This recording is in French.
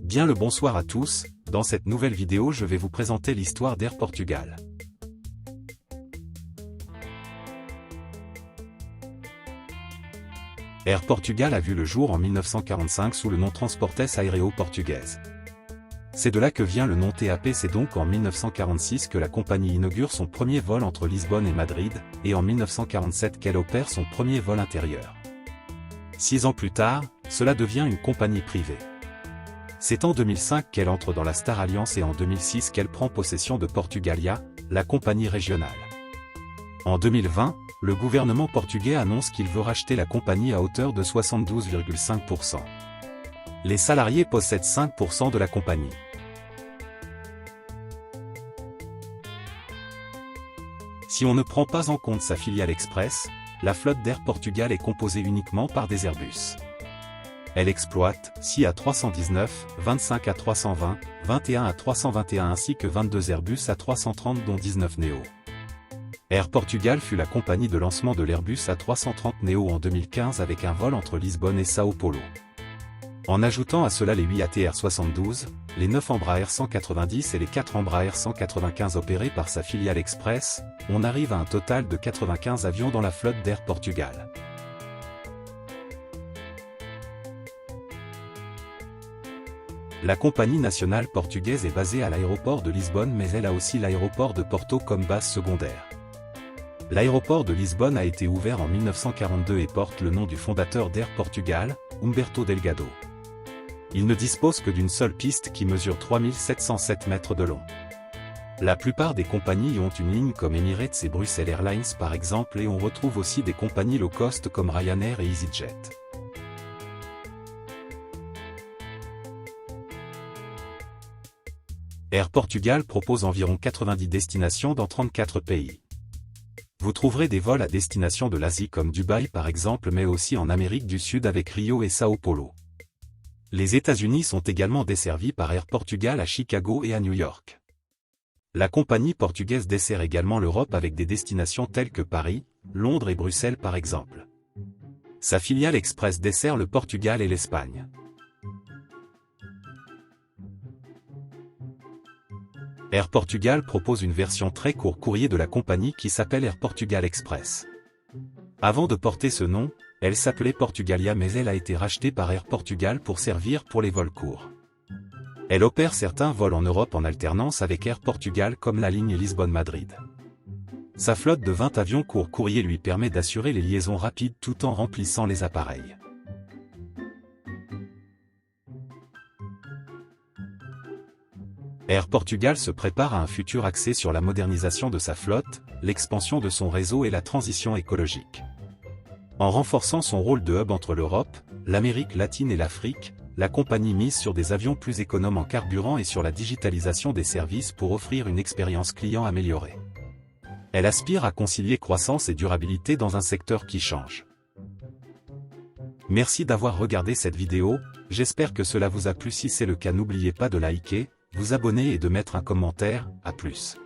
Bien le bonsoir à tous, dans cette nouvelle vidéo je vais vous présenter l'histoire d'Air Portugal. Air Portugal a vu le jour en 1945 sous le nom Transportes Aéreo Português. C'est de là que vient le nom TAP. C'est donc en 1946 que la compagnie inaugure son premier vol entre Lisbonne et Madrid, et en 1947 qu'elle opère son premier vol intérieur. 6 ans plus tard, cela devient une compagnie privée. C'est en 2005 qu'elle entre dans la Star Alliance et en 2006 qu'elle prend possession de Portugalia, la compagnie régionale. En 2020, le gouvernement portugais annonce qu'il veut racheter la compagnie à hauteur de 72,5%. Les salariés possèdent 5% de la compagnie. Si on ne prend pas en compte sa filiale Express, la flotte d'Air Portugal est composée uniquement par des Airbus. Elle exploite 6 A319, 25 A320, 21 A321 ainsi que 22 Airbus A330 dont 19 Neo. Air Portugal fut la compagnie de lancement de l'Airbus A330 Neo en 2015 avec un vol entre Lisbonne et Sao Paulo. En ajoutant à cela les 8 ATR-72, les 9 Embraer 190 et les 4 Embraer 195 opérés par sa filiale Express, on arrive à un total de 95 avions dans la flotte d'Air Portugal. La compagnie nationale portugaise est basée à l'aéroport de Lisbonne mais elle a aussi l'aéroport de Porto comme base secondaire. L'aéroport de Lisbonne a été ouvert en 1942 et porte le nom du fondateur d'Air Portugal, Humberto Delgado. Il ne dispose que d'une seule piste qui mesure 3707 mètres de long. La plupart des compagnies ont une ligne comme Emirates et Brussels Airlines par exemple et on retrouve aussi des compagnies low cost comme Ryanair et EasyJet. Air Portugal propose environ 90 destinations dans 34 pays. Vous trouverez des vols à destination de l'Asie comme Dubaï par exemple mais aussi en Amérique du Sud avec Rio et Sao Paulo. Les États-Unis sont également desservis par Air Portugal à Chicago et à New York. La compagnie portugaise dessert également l'Europe avec des destinations telles que Paris, Londres et Bruxelles par exemple. Sa filiale Express dessert le Portugal et l'Espagne. Air Portugal propose une version très court courrier de la compagnie qui s'appelle Air Portugal Express. Avant de porter ce nom, elle s'appelait Portugalia mais elle a été rachetée par Air Portugal pour servir pour les vols courts. Elle opère certains vols en Europe en alternance avec Air Portugal comme la ligne Lisbonne-Madrid. Sa flotte de 20 avions court courrier lui permet d'assurer les liaisons rapides tout en remplissant les appareils. Air Portugal se prépare à un futur axé sur la modernisation de sa flotte, l'expansion de son réseau et la transition écologique. En renforçant son rôle de hub entre l'Europe, l'Amérique latine et l'Afrique, la compagnie mise sur des avions plus économes en carburant et sur la digitalisation des services pour offrir une expérience client améliorée. Elle aspire à concilier croissance et durabilité dans un secteur qui change. Merci d'avoir regardé cette vidéo, j'espère que cela vous a plu. Si c'est le cas n'oubliez pas de liker, vous abonner et de mettre un commentaire. À plus.